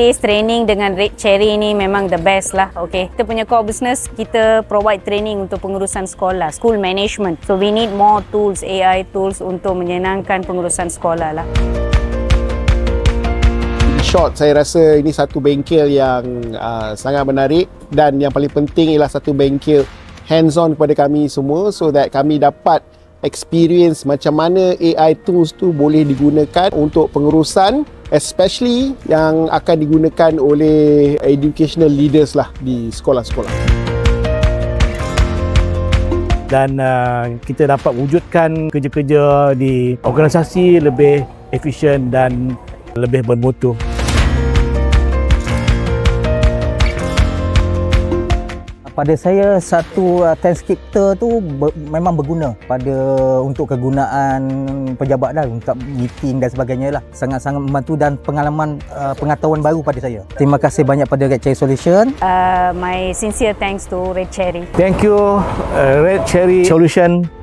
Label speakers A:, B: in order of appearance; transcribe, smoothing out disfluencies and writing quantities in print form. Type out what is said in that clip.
A: days training dengan Red Cherry ni memang the best lah. Okay, kita punya core business, kita provide training untuk pengurusan sekolah, school management. So we need more tools, AI tools untuk menyenangkan pengurusan sekolah lah.
B: Short, saya rasa ini satu bengkel yang sangat menarik, dan yang paling penting ialah satu bengkel hands-on kepada kami semua, so that kami dapat experience macam mana AI tools tu boleh digunakan untuk pengurusan, especially yang akan digunakan oleh educational leaders lah di sekolah-sekolah.
C: Dan kita dapat wujudkan kerja-kerja di organisasi lebih efisien dan lebih bermutu.
D: Pada saya, satu Tenscriptor tu memang berguna untuk kegunaan pejabat dah, untuk meeting dan sebagainya lah. Sangat-sangat membantu dan pengetahuan baru pada saya. Terima kasih banyak pada Red Cherry Solution.
A: My sincere thanks to Red Cherry.
C: Thank you Red Cherry Solution.